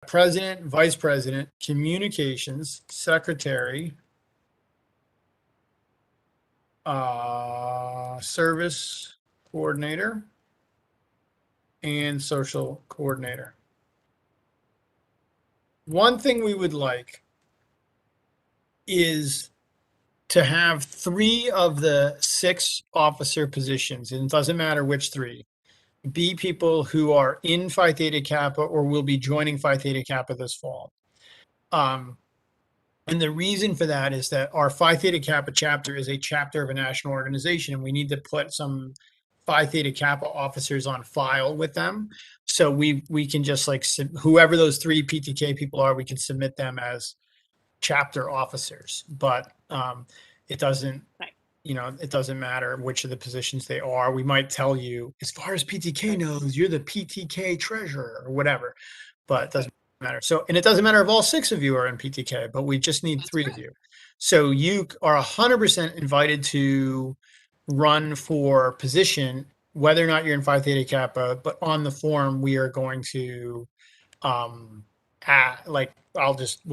president, vice president, communications, secretary, service coordinator, and social coordinator. One thing we would like is to have 3 of the 6 officer positions, and it doesn't matter which 3, be people who are in Phi Theta Kappa or will be joining Phi Theta Kappa this fall. And the reason for that is that our Phi Theta Kappa chapter is a chapter of a national organization, and we need to put some Phi Theta Kappa officers on file with them. So we can just like whoever those 3 PTK people are, we can submit them as chapter officers. But it doesn't, Right. It doesn't matter which of the positions they are. We might tell you, as far as PTK knows, you're the PTK treasurer or whatever, but it doesn't matter. So, and it doesn't matter if all 6 of you are in PTK, but we just need 3 of you. So you are 100% invited to run for position, whether or not you're in Phi Theta Kappa, but on the form, we are going to, we'll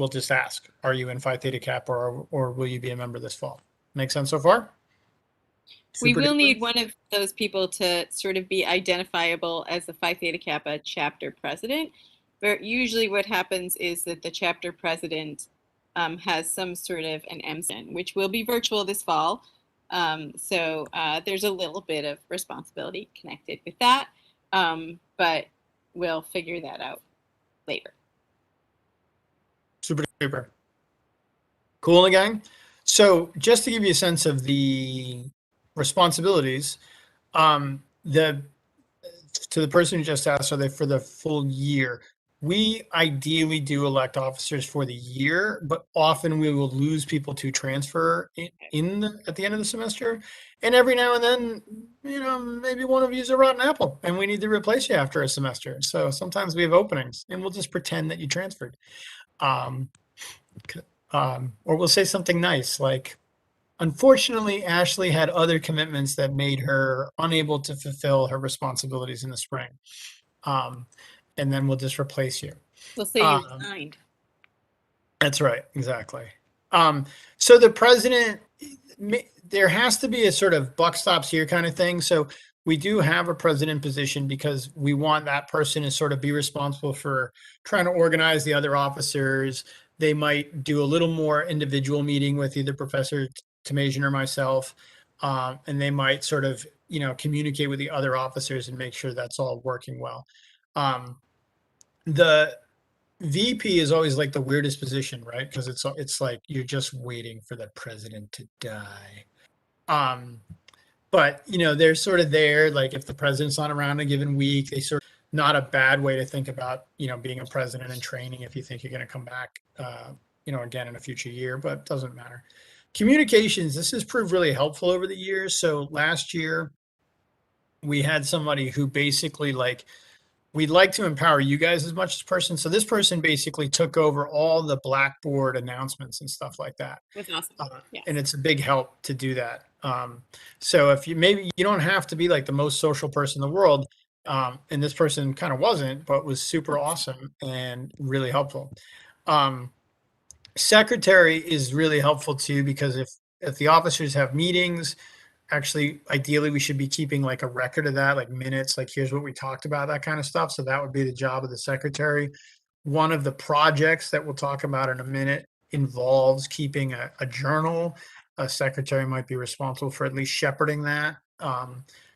just ask, are you in Phi Theta Kappa or will you be a member this fall? Make sense so far? We will need one of those people to sort of be identifiable as the Phi Theta Kappa chapter president. But usually what happens is that the chapter president has some sort of an MSIN, which will be virtual this fall. So there's a little bit of responsibility connected with that, but we'll figure that out later. Super duper. Cool, gang. So just to give you a sense of the responsibilities, to the person who just asked, are they for the full year? We ideally do elect officers for the year, but often we will lose people to transfer at the end of the semester. And every now and then, maybe one of you is a rotten apple and we need to replace you after a semester. So sometimes we have openings and we'll just pretend that you transferred. Or we'll say something nice like, unfortunately, Ashley had other commitments that made her unable to fulfill her responsibilities in the spring. And then we'll just replace you. We'll say you resigned. That's right. Exactly. So the president, there has to be a sort of buck stops here kind of thing. So we do have a president position because we want that person to sort of be responsible for trying to organize the other officers. They might do a little more individual meeting with either Professor Tamajian or myself, and they might sort of, communicate with the other officers and make sure that's all working well. The VP is always like the weirdest position, right? Because it's like you're just waiting for the president to die. But they're sort of there. Like if the president's not around a given week, they sort of not a bad way to think about being a president and training if you think you're going to come back again in a future year, but it doesn't matter. Communications, this has proved really helpful over the years. So last year we had somebody who basically we'd like to empower you guys as much as person. So this person basically took over all the Blackboard announcements and stuff like that. That's awesome. Yes. And it's a big help to do that. So if you don't have to be like the most social person in the world. And this person kind of wasn't, but was super awesome and really helpful. Secretary is really helpful too, because if the officers have meetings, actually, ideally, we should be keeping like a record of that, like minutes, like here's what we talked about, that kind of stuff. So that would be the job of the secretary. One of the projects that we'll talk about in a minute involves keeping a journal. A secretary might be responsible for at least shepherding that.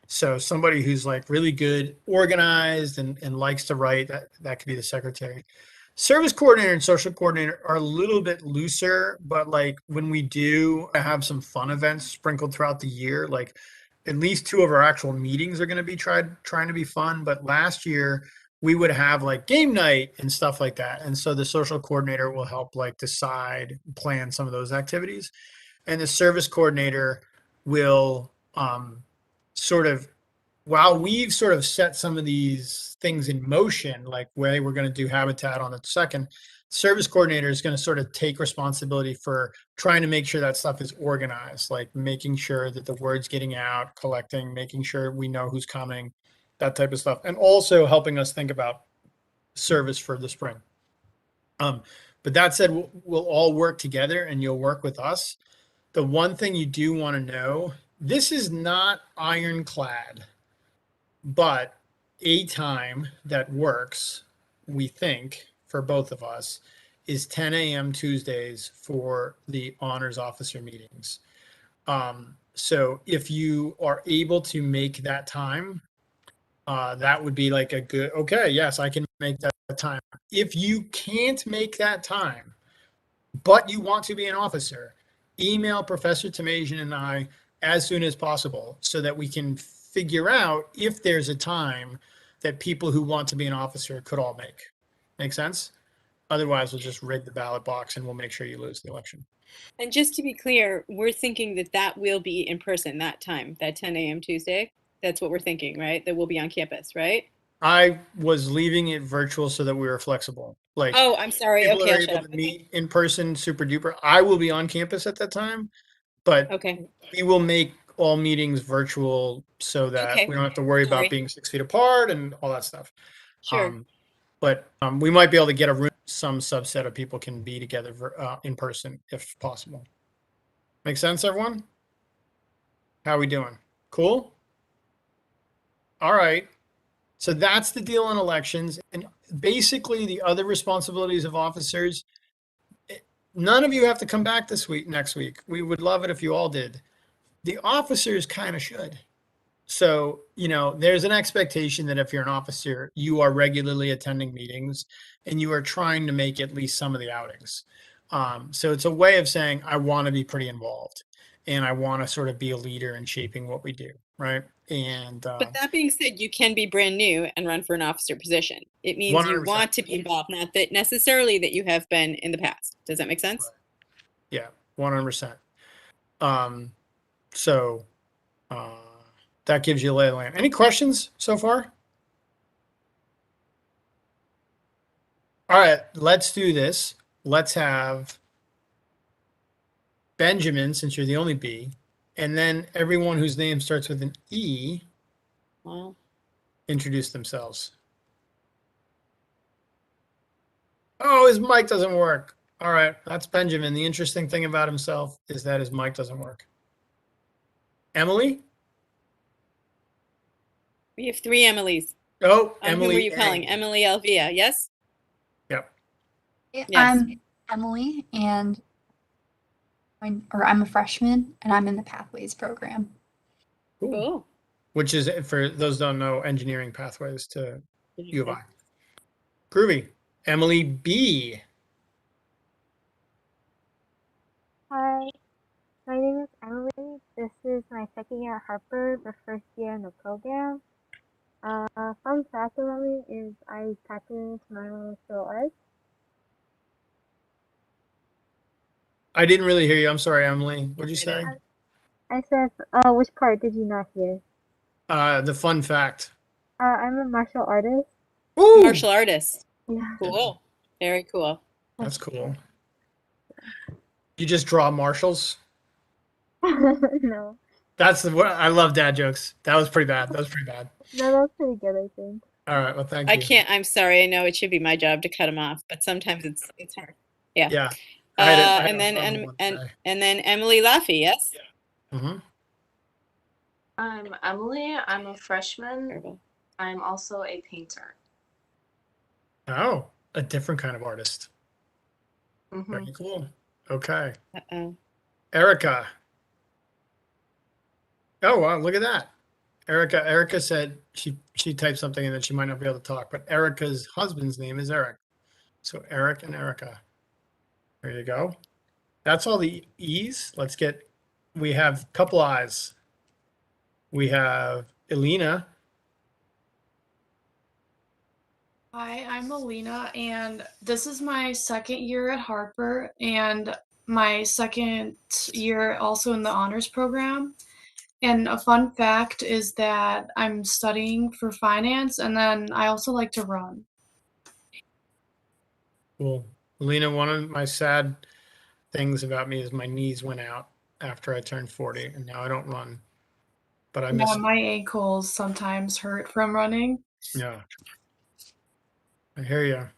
So somebody who's like really good, organized, and likes to write, that could be the secretary. Service coordinator and social coordinator are a little bit looser, but like when we do have some fun events sprinkled throughout the year, like at least 2 of our actual meetings are going to be trying to be fun. But last year we would have like game night and stuff like that. And so the social coordinator will help like decide, plan some of those activities. And the service coordinator will sort of, while we've sort of set some of these things in motion, like where we're going to do habitat on the second, service coordinator is going to sort of take responsibility for trying to make sure that stuff is organized, like making sure that the word's getting out, collecting, making sure we know who's coming, that type of stuff. And also helping us think about service for the spring. But that said, we'll all work together and you'll work with us. The one thing you do want to know, this is not ironclad, but a time that works, we think, for both of us is 10 a.m. Tuesdays for the honors officer meetings. So if you are able to make that time, that would be like a good, okay, yes, I can make that time. If you can't make that time, but you want to be an officer, email Professor Tamasian and I as soon as possible so that we can figure out if there's a time that people who want to be an officer could all make. Make sense? Otherwise, we'll just rig the ballot box and we'll make sure you lose the election. And just to be clear, we're thinking that that will be in person that time, that 10 a.m. Tuesday. That's what we're thinking, right? That we'll be on campus, right? I was leaving it virtual so that we were flexible. Like Oh, I'm sorry. people that Okay, are I'll shut able up. to Okay. meet in person, super duper. I will be on campus at that time, but Okay. we will make all meetings virtual so that Okay. we don't have to worry about Sorry. being 6 feet apart and all that stuff. Sure. But we might be able to get a room. Some subset of people can be together in person if possible. Make sense, everyone? How are we doing? Cool. All right. So that's the deal on elections, and basically the other responsibilities of officers. None of you have to come back this week, next week. We would love it if you all did. The officers kind of should. So, there's an expectation that if you're an officer, you are regularly attending meetings and you are trying to make at least some of the outings. So it's a way of saying, I want to be pretty involved and I want to sort of be a leader in shaping what we do. Right. And But that being said, you can be brand new and run for an officer position. It means you 100%. want to be involved, not that necessarily that you have been in the past. Does that make sense? Yeah, 100%. Um, so uh, that gives you a lay of the land. Any questions so far? All right, let's do this. Let's have Benjamin, since you're the only B, and then everyone whose name starts with an E Well, introduce themselves. Oh, his mic doesn't work. All right, that's Benjamin. The interesting thing about himself is that his mic doesn't work. Emily? we have three Emily's. Oh, Who were Emily you calling? A. Emily Alvia, yes? Yep. Yes. I'm Emily, and I'm a freshman, and I'm in the Pathways program. Cool. Cool. Which is, for those who don't know, engineering pathways to U of I. Okay. Groovy. Emily B. Hi, my name is Emily. This is my second year at Harper, the first year in the program. Fun fact about me is I tattooed my martial arts. I didn't really hear you. I'm sorry, Emily. What'd you say? I said, which part did you not hear? The fun fact. I'm a martial artist. Ooh, Martial artist. Yeah. Cool. Very cool. that's cool. You just draw marshals? No. That's what I love dad jokes. That was pretty bad. That was pretty bad. No, that was pretty good, I think. All right. Well, thank I you. can't. I'm sorry. I know it should be my job to cut him off, but sometimes it's hard. Yeah. Yeah. I had And a then verbal one today. and then Emily Laffey, yes? Mm-hmm. I'm Emily. I'm a freshman. Terrible. I'm also a painter. Oh, a different kind of artist. Mhm. Very cool. Okay. Uh-oh. Erica. Oh, wow. Look at that. Erica said she typed something and that she might not be able to talk, but Erica's husband's name is Eric. So Eric and Erica. There you go. That's all the E's. We have a couple I's. We have Elena. Hi, I'm Alina, and this is my second year at Harper and my second year also in the honors program. And a fun fact is that I'm studying for finance, and then I also like to run. Cool. Elena, one of my sad things about me is my knees went out after I turned 40, and now I don't run, but I miss Yeah, it. my ankles sometimes hurt from running. Yeah, I hear you.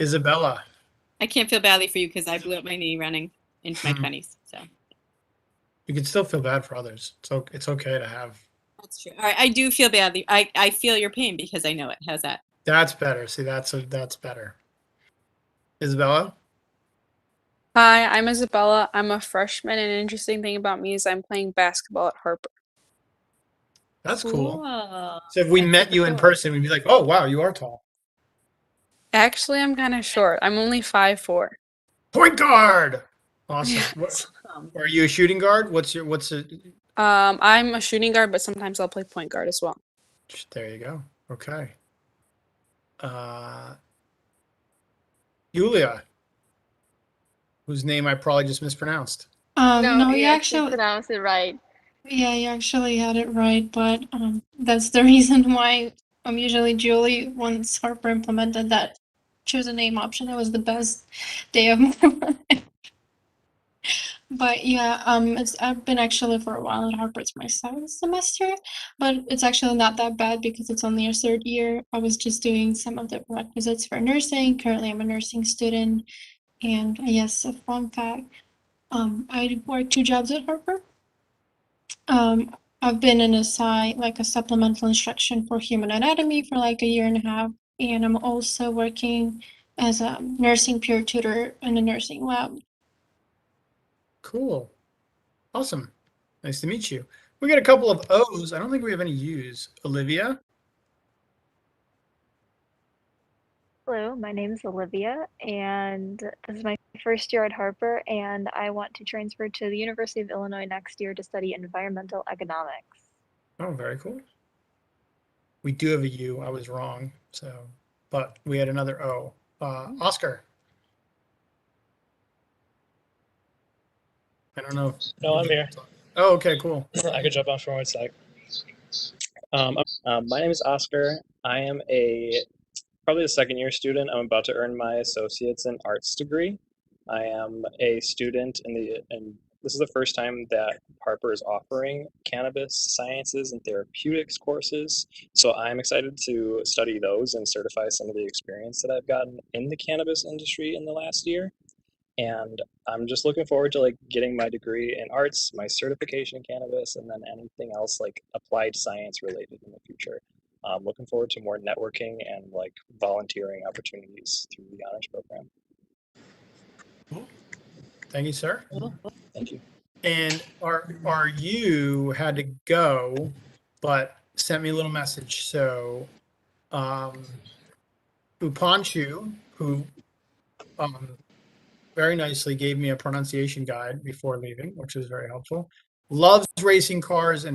Isabella. I can't feel badly for you because I blew up my knee running into my 20s. So You can still feel bad for others. So it's okay to have. that's true. All right, I do feel badly. I feel your pain because I know it. How's that? That's better. See, that's better. Isabella? Hi, I'm Isabella. I'm a freshman, and an interesting thing about me is I'm playing basketball at Harper. That's cool. Cool. So if we That's met super you in cool. person, we'd be like, oh, wow, you are tall. Actually, I'm kind of short. I'm only 5'4". Point guard. Awesome. Yes. Are you a shooting guard? What's a, I'm a shooting guard, but sometimes I'll play point guard as well. there you go. Okay. Yulia, whose name I probably just mispronounced. No, you you actually actually, pronounced it right. yeah, you actually had it right, but that's the reason why usually Julie, once Harper implemented that choose a name option, it was the best day of my life. But yeah, I've been actually for a while at Harper. It's my 7th semester, but it's actually not that bad because it's only a 3rd year. I was just doing some of the prerequisites for nursing. Currently, I'm a nursing student, and yes, a fun fact. I work 2 jobs at Harper. I've been in a like a supplemental instruction for human anatomy for like a 1.5 years, and I'm also working as a nursing peer tutor in a nursing lab. Cool. Awesome. Nice to meet you. We got a couple of O's. I don't think we have any U's. Olivia? Hello, my name is Olivia, and this is my first year at Harper, and I want to transfer to the University of Illinois next year to study environmental economics. Oh, very cool. We do have a U. I was wrong. So, but we had another O. Oscar. I don't know. No, I'm here. Oh, okay, cool. I could jump on for one sec. My name is Oscar. I am probably a 2nd year student. I'm about to earn my associate's in arts degree. I am a student and this is the first time that Harper is offering cannabis sciences and therapeutics courses. So I'm excited to study those and certify some of the experience that I've gotten in the cannabis industry in the last year. And I'm just looking forward to like getting my degree in arts, my certification in cannabis, and then anything else like applied science related in the future. Looking forward to more networking and like volunteering opportunities through the honors program. Thank you, sir. Thank you. And our you had to go, but sent me a little message. So Upanchu, who very nicely gave me a pronunciation guide before leaving, which was very helpful. Loves racing cars and